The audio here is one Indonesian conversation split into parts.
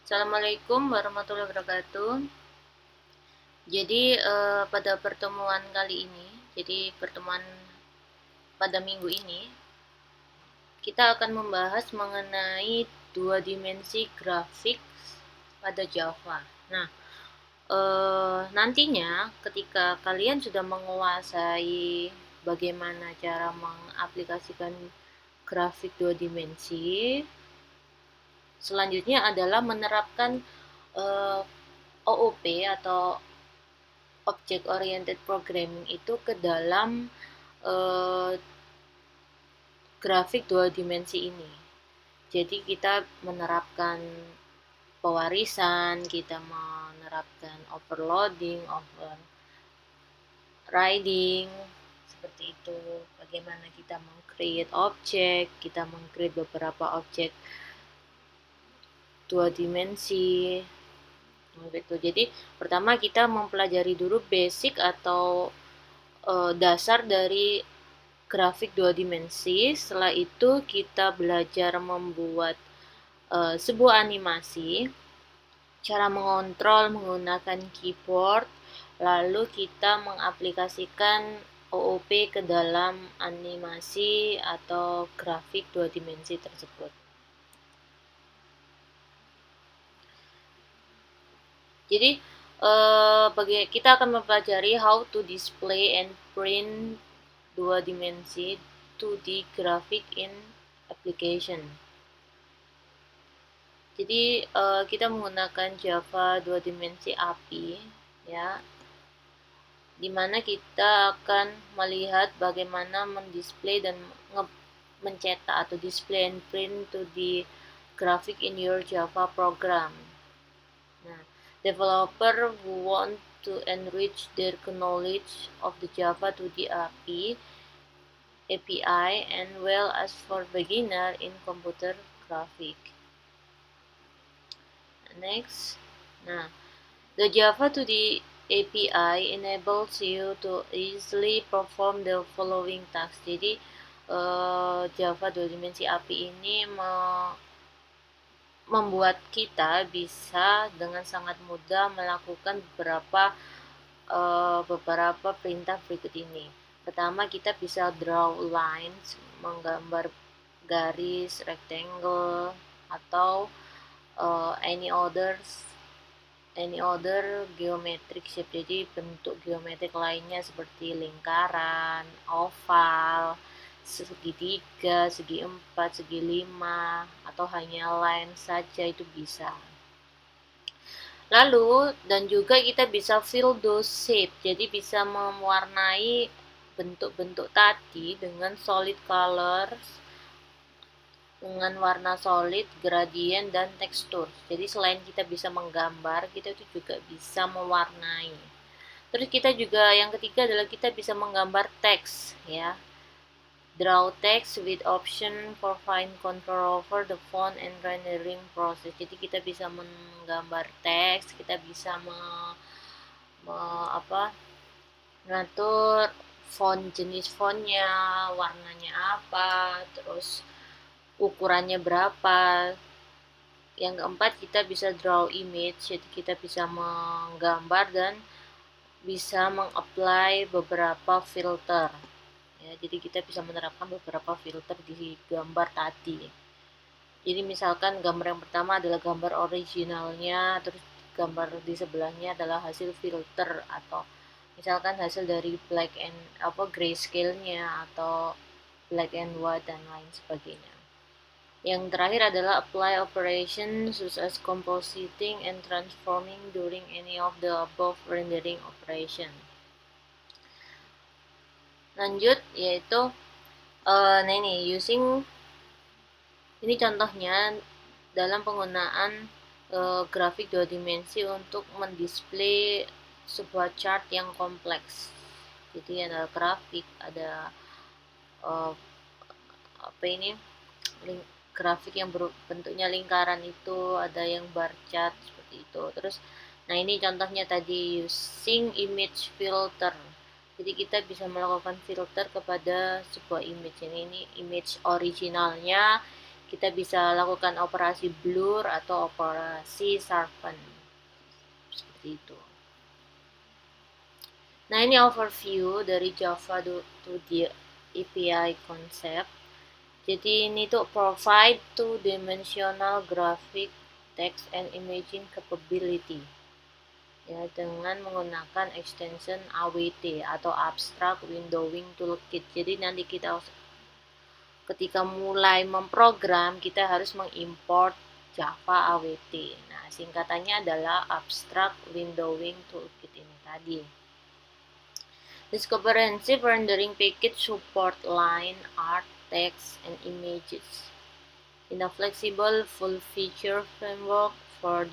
Assalamualaikum warahmatullahi wabarakatuh. Jadi pada pertemuan kali ini, jadi pertemuan pada minggu ini, kita akan membahas mengenai dua dimensi grafik pada Java. Nah, nantinya ketika kalian sudah menguasai bagaimana cara mengaplikasikan grafik dua dimensi, selanjutnya adalah menerapkan eh, OOP atau Object Oriented Programming itu ke dalam eh, grafik dua dimensi ini. Jadi kita menerapkan pewarisan, kita menerapkan overloading, overriding, seperti itu. Bagaimana kita meng-create objek, kita meng-create beberapa objek dua dimensi, gitu. Jadi pertama kita mempelajari dulu basic atau dasar dari grafik dua dimensi. Setelah itu kita belajar membuat sebuah animasi, cara mengontrol menggunakan keyboard, lalu kita mengaplikasikan OOP ke dalam animasi atau grafik dua dimensi tersebut. Jadi kita akan mempelajari how to display and print dua dimensi 2D graphic in application. Jadi kita menggunakan Java dua dimensi API, ya, dimana kita akan melihat bagaimana mendisplay dan mencetak atau display and print 2D graphic in your Java program. Nah, developer who want to enrich their knowledge of the Java 2D API and well as for beginner in computer graphic. Next, nah, the Java 2D API enables you to easily perform the following tasks. Jadi Java 2 dimensi API ini membuat kita bisa dengan sangat mudah melakukan beberapa perintah berikut ini. Pertama, kita bisa draw lines, menggambar garis, rectangle, atau any other geometric shape. Jadi bentuk geometrik lainnya seperti lingkaran, oval, segitiga, segi 4, segi 5, atau hanya line saja itu bisa. Lalu dan juga kita bisa fill those shape. Jadi bisa mewarnai bentuk-bentuk tadi dengan solid colors, dengan warna solid, gradient, dan tekstur. Jadi selain kita bisa menggambar, kita itu juga bisa mewarnai. Terus kita juga yang ketiga adalah kita bisa menggambar teks, ya. Draw text with option for fine control over the font and rendering process. Jadi kita bisa menggambar teks, kita bisa mengatur jenis fontnya, warnanya apa, terus ukurannya berapa. Yang keempat, kita bisa draw image, jadi kita bisa menggambar dan bisa mengapply beberapa filter, ya. Jadi kita bisa menerapkan beberapa filter di gambar tadi. Jadi misalkan gambar yang pertama adalah gambar originalnya, terus gambar di sebelahnya adalah hasil filter, atau misalkan hasil dari black and grayscale-nya atau black and white dan lain sebagainya. Yang terakhir adalah apply operation such as compositing and transforming during any of the above rendering operation. Lanjut, yaitu nah ini contohnya dalam penggunaan grafik dua dimensi untuk mendisplay sebuah chart yang kompleks. Jadi ada grafik, ada grafik yang bentuknya lingkaran, itu ada yang bar chart seperti itu. Terus nah ini contohnya tadi using image filter. Jadi kita bisa melakukan filter kepada sebuah image. Ini image originalnya, kita bisa lakukan operasi blur atau operasi sharpen seperti itu. Nah, ini overview dari Java to the API concept. Jadi ini tuh provide two-dimensional graphic, text, and imaging capability ya, dengan menggunakan extension AWT atau Abstract Windowing Toolkit. Jadi nanti kita ketika mulai memprogram, kita harus mengimport Java AWT. Nah, singkatannya adalah Abstract Windowing Toolkit ini tadi. This comprehensive rendering package support line, art, text, and images in a flexible, full-feature framework for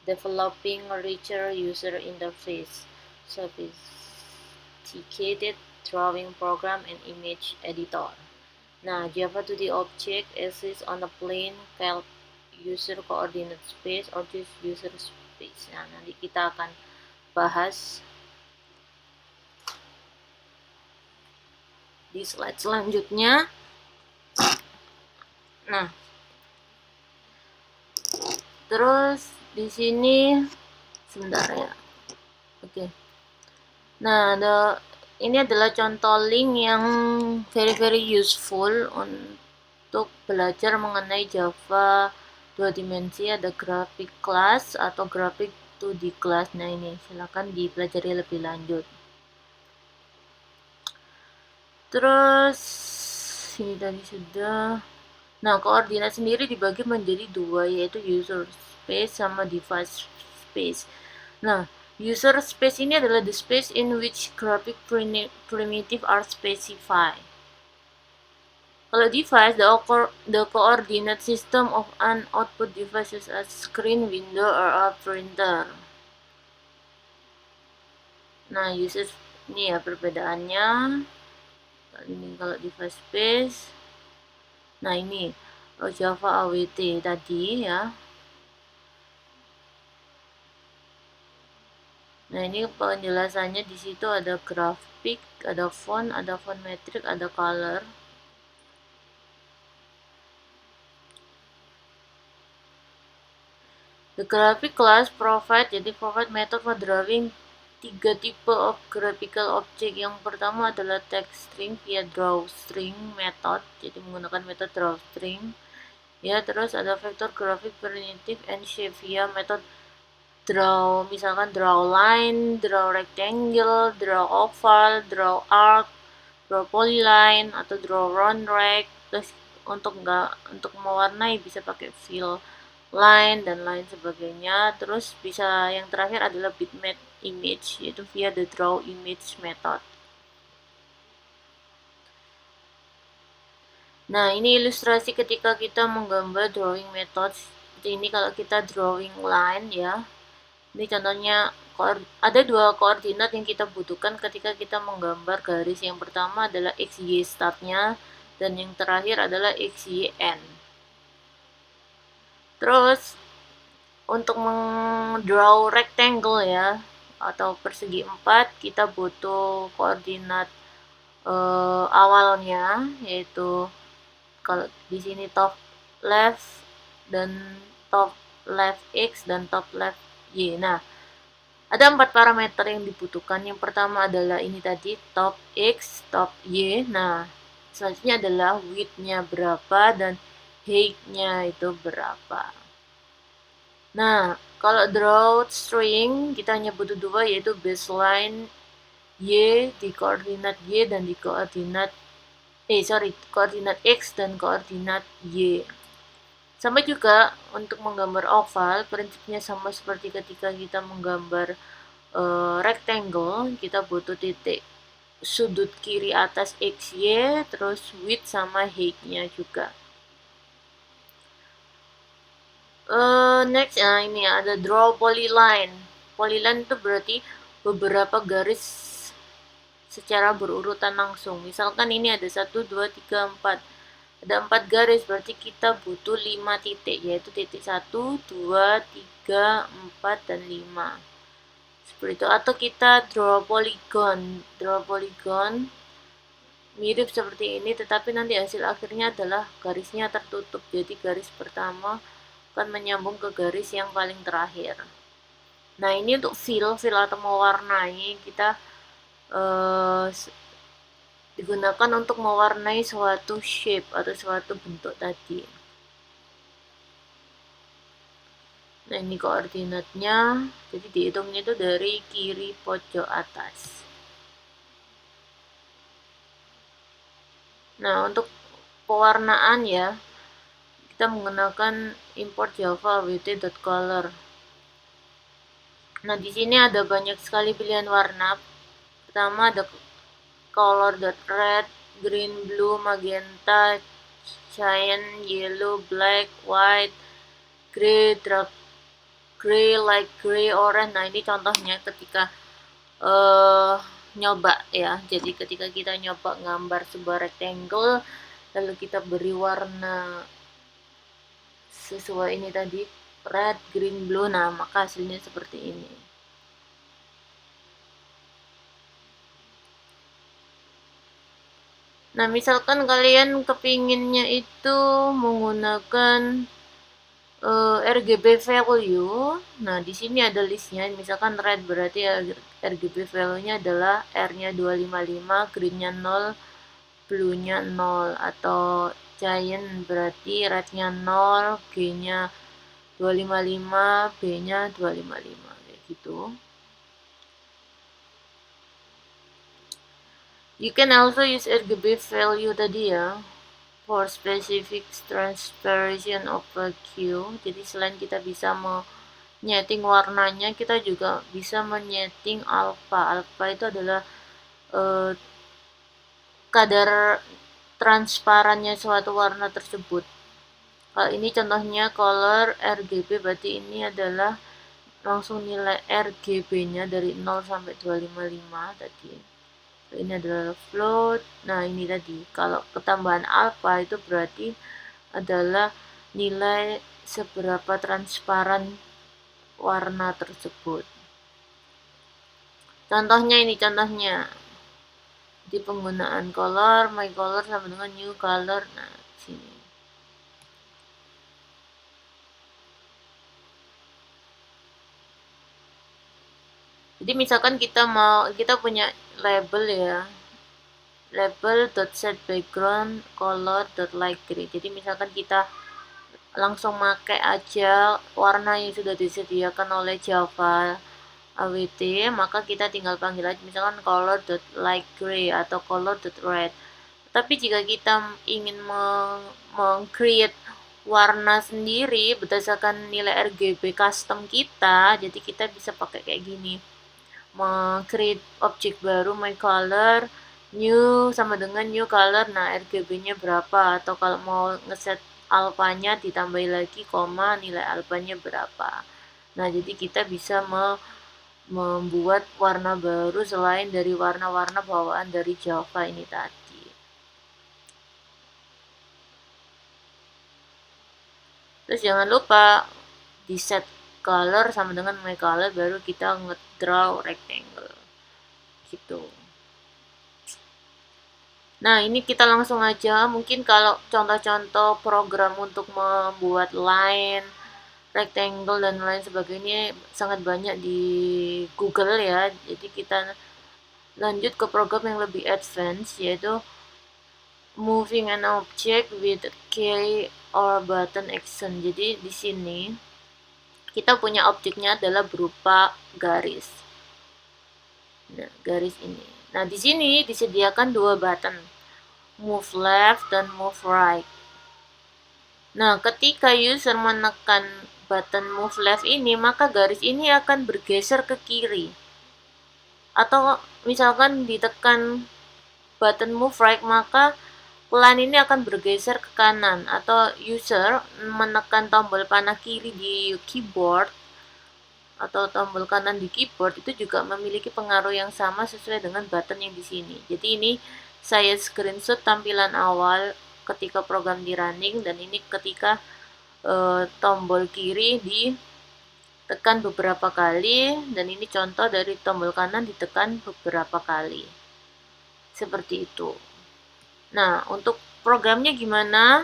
developing a richer user interface, sophisticated drawing program, and image editor. Nah, Java to the object exists on a plain calc user coordinate space or just user space. Nah, nanti kita akan bahas di slide selanjutnya. Nah, terus di sini sebentar ya. Oke. Nah, ini adalah contoh link yang very useful untuk belajar mengenai Java 2 dimensi. Ada graphic class atau graphic 2D class. Nah, ini silakan dipelajari lebih lanjut. Terus ini tadi sudah. Nah, koordinat sendiri dibagi menjadi dua, yaitu user space sama device space. Nah, user space ini adalah the space in which graphic primitive are specified. Kalau device, the coordinate system of an output device such as screen, window, or a printer. Nah, user ini ya perbedaannya. Ini kalau device space. Nah, ini Java AWT tadi ya. Nah, ini penjelasannya di situ ada grafik, ada font metric, ada color. The graphic class provide method for drawing 3 tipe of graphical object. Yang pertama adalah text string via drawString method, jadi menggunakan metode drawString. Ya, terus ada vector graphic primitive and shape via method draw, misalkan draw line, draw rectangle, draw oval, draw arc, draw polyline, atau draw round rect. Terus untuk mewarnai bisa pakai fill line dan lain sebagainya. Terus bisa yang terakhir adalah bitmap image, yaitu via the draw image method. Nah, ini ilustrasi ketika kita menggambar drawing method. Seperti ini kalau kita drawing line ya. Ini contohnya ada dua koordinat yang kita butuhkan ketika kita menggambar garis. Yang pertama adalah XY startnya dan yang terakhir adalah XY end. Terus untuk mendraw rectangle ya atau persegi 4, kita butuh koordinat awalnya, yaitu kalau di sini top left dan top left X dan top left Y. Nah, ada 4 parameter yang dibutuhkan. Yang pertama adalah ini tadi, top X, top Y. Nah, selanjutnya adalah width-nya berapa dan height-nya itu berapa. Nah, kalau drawString kita hanya butuh dua, yaitu baseline Y di koordinat Y dan di koordinat koordinat X dan koordinat Y. Sama juga untuk menggambar oval, prinsipnya sama seperti ketika kita menggambar rectangle, kita butuh titik sudut kiri atas XY, terus width sama height-nya juga. Next, ini ada draw polyline. Polyline itu berarti beberapa garis secara berurutan langsung. Misalkan ini ada 1, 2, 3, 4. Ada 4 garis, berarti kita butuh 5 titik, yaitu titik 1, 2, 3, 4, dan 5. Seperti itu. Atau kita draw polygon. mirip seperti ini, tetapi nanti hasil akhirnya adalah garisnya tertutup. Jadi garis pertama akan menyambung ke garis yang paling terakhir. Nah, ini untuk fill atau mewarnai, kita digunakan untuk mewarnai suatu shape atau suatu bentuk tadi. Nah, ini koordinatnya, jadi dihitungnya itu dari kiri pojok atas. Nah, untuk pewarnaan ya, kita menggunakan import java wt.color. Nah, di sini ada banyak sekali pilihan warna. Pertama ada color.red, green, blue, magenta, cyan, yellow, black, white, gray, dark gray, light gray, orange. Nah, ini contohnya ketika nyoba ya. Jadi ketika kita nyoba gambar sebuah rectangle, lalu kita beri warna sesuai ini tadi, red, green, blue. Nah, maka hasilnya seperti ini. Nah, misalkan kalian kepinginnya itu menggunakan RGB value. Nah, di sini ada listnya. Misalkan red berarti RGB value-nya adalah R-nya 255, green-nya 0, blue-nya 0, atau cyan berarti red-nya 0, G-nya 255, B-nya 255 kayak gitu. You can also use RGB value tadi ya for specific transparency of value. Jadi selain kita bisa menyeting warnanya, kita juga bisa menyeting alpha. Alpha itu adalah kadar transparannya suatu warna tersebut. Kalau ini contohnya color RGB, berarti ini adalah langsung nilai RGB-nya dari 0 sampai 255 tadi. Ini adalah float. Nah, ini tadi kalau ketambahan alpha itu berarti adalah nilai seberapa transparan warna tersebut. Contohnya ini contohnya di penggunaan color, my color sama dengan new color. Nah, sini. Jadi misalkan kita punya label ya, label.set background color.light gray. Jadi misalkan kita langsung pakai aja warna yang sudah disediakan oleh Java AWT, maka kita tinggal panggil aja misalkan color.light gray atau color.red. Tapi jika kita ingin meng-create warna sendiri berdasarkan nilai RGB custom kita, jadi kita bisa pakai kayak gini. Meng-create objek baru, my color, new sama dengan new color. Nah, RGB-nya berapa, atau kalau mau ngeset alfanya ditambahin lagi koma nilai alfanya berapa. Nah, jadi kita bisa membuat warna baru selain dari warna-warna bawaan dari Java ini tadi. Terus jangan lupa di set color sama dengan my color, baru kita ngedraw rectangle gitu. Nah, ini kita langsung aja, mungkin kalau contoh-contoh program untuk membuat line, rectangle, dan lain sebagainya sangat banyak di Google ya. Jadi kita lanjut ke program yang lebih advance, yaitu moving an object with key or button action. Jadi di sini kita punya objeknya adalah berupa garis. Nah, garis ini. Nah, di sini disediakan dua button, move left dan move right. Nah, ketika user menekan button move left ini, maka garis ini akan bergeser ke kiri. Atau misalkan ditekan button move right, maka line ini akan bergeser ke kanan. Atau user menekan tombol panah kiri di keyboard atau tombol kanan di keyboard itu juga memiliki pengaruh yang sama sesuai dengan button yang di sini. Jadi ini saya screenshot tampilan awal ketika program di running, dan ini ketika tombol kiri ditekan beberapa kali, dan ini contoh dari tombol kanan ditekan beberapa kali. Seperti itu. Nah, untuk programnya gimana?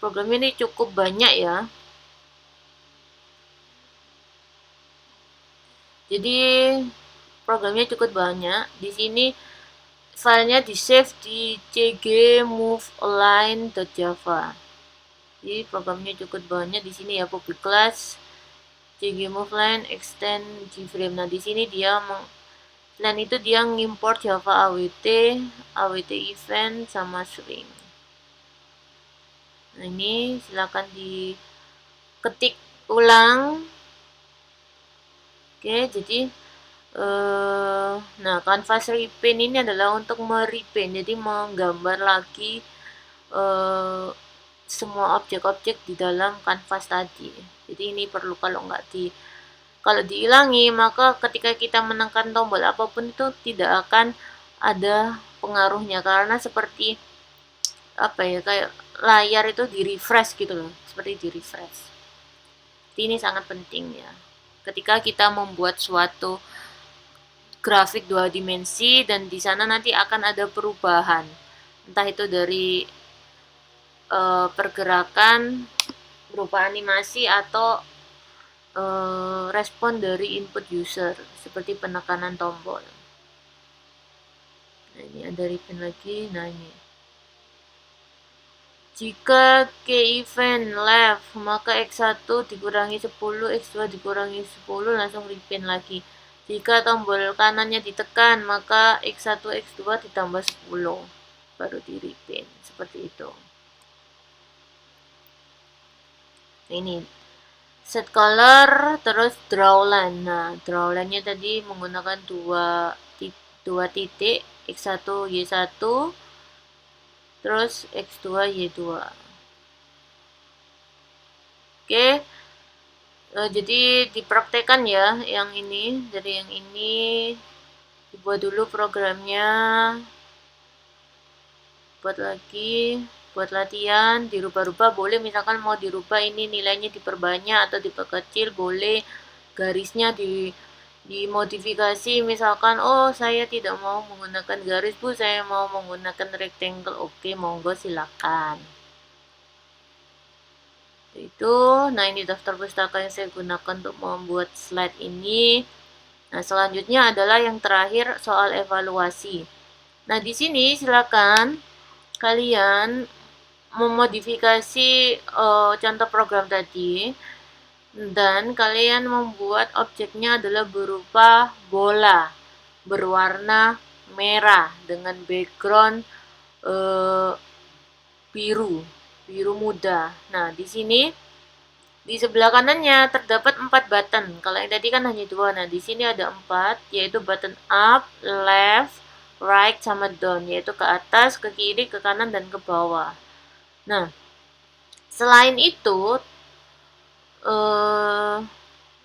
Programnya ini cukup banyak ya. Jadi programnya cukup banyak. Di sini filenya di save di cgmovealign.java. Jadi programnya cukup banyak di sini ya, public class, cgmovealign, extend gframe. Nah, di sini dia selain itu dia ngimport Java awt, awt event sama string. Nah, ini silakan diketik ulang. Oke, jadi nah, canvas repaint ini adalah untuk merepaint, jadi menggambar lagi semua objek-objek di dalam kanvas tadi. Jadi ini perlu, kalau diilangi, maka ketika kita menekan tombol apapun itu tidak akan ada pengaruhnya, karena seperti apa ya, kayak layar itu di refresh gitu loh, seperti di refresh. Jadi ini sangat penting ya. Ketika kita membuat suatu grafik 2 dimensi dan di sana nanti akan ada perubahan, entah itu dari pergerakan berupa animasi atau respon dari input user seperti penekanan tombol. Nah, ini ada repeat lagi. Nah, ini jika key event left, maka x1 dikurangi 10, x2 dikurangi 10, langsung repeat lagi. Jika tombol kanannya ditekan, maka x1, x2 ditambah 10, baru di repeat. Seperti itu. Ini set color, terus draw line. Nah, draw line-nya tadi menggunakan dua titik, x1 y1, terus x2 y2. Oke, jadi dipraktekkan ya yang ini. Dari yang ini dibuat dulu programnya, buat lagi, buat latihan, dirubah-rubah boleh, misalkan mau dirubah ini nilainya diperbanyak atau diperkecil boleh, garisnya dimodifikasi, misalkan oh saya tidak mau menggunakan garis bu, saya mau menggunakan rectangle, oke monggo silakan. Itu, nah ini daftar pustaka yang saya gunakan untuk membuat slide ini. Nah, selanjutnya adalah yang terakhir, soal evaluasi. Nah, di sini silakan kalian memodifikasi contoh program tadi, dan kalian membuat objeknya adalah berupa bola berwarna merah dengan background biru muda. Nah, di sini di sebelah kanannya terdapat 4 button. Kalau yang tadi kan hanya 2. Nah, di sini ada 4, yaitu button up, left, right, sama down, yaitu ke atas, ke kiri, ke kanan, dan ke bawah. Nah, selain itu,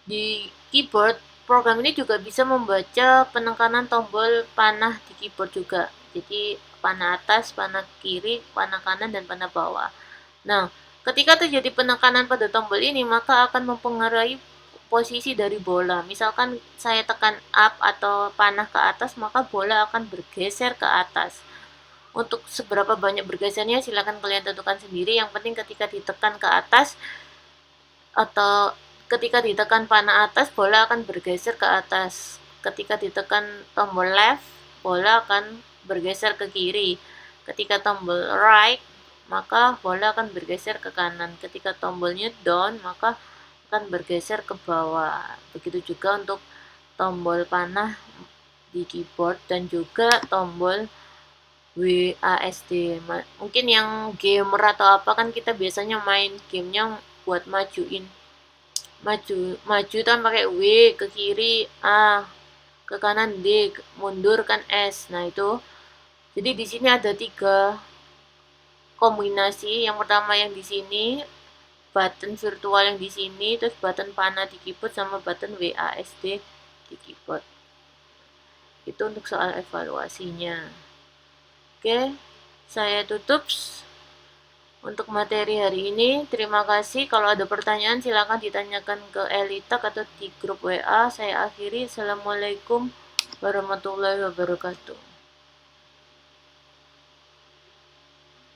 di keyboard, program ini juga bisa membaca penekanan tombol panah di keyboard juga. Jadi, panah atas, panah kiri, panah kanan, dan panah bawah. Nah, ketika terjadi penekanan pada tombol ini, maka akan mempengaruhi posisi dari bola. Misalkan saya tekan up atau panah ke atas, maka bola akan bergeser ke atas. Untuk seberapa banyak bergesernya silakan kalian tentukan sendiri. Yang penting ketika ditekan ke atas atau ketika ditekan panah atas, bola akan bergeser ke atas. Ketika ditekan tombol left, bola akan bergeser ke kiri. Ketika tombol right, maka bola akan bergeser ke kanan. Ketika tombolnya down, maka akan bergeser ke bawah. Begitu juga untuk tombol panah di keyboard dan juga tombol WASD. Mungkin yang gamer atau apa kan kita biasanya main gamenya buat maju kan pakai W, ke kiri A, ke kanan D, mundur kan S. Nah, itu. Jadi di sini ada 3 kombinasi. Yang pertama yang di sini, button virtual yang di sini, terus button panah di keyboard sama button WASD di keyboard. Itu untuk soal evaluasinya. Oke, saya tutup untuk materi hari ini. Terima kasih. Kalau ada pertanyaan silakan ditanyakan ke Elitak atau di grup WA. Saya akhiri. Assalamualaikum warahmatullahi wabarakatuh.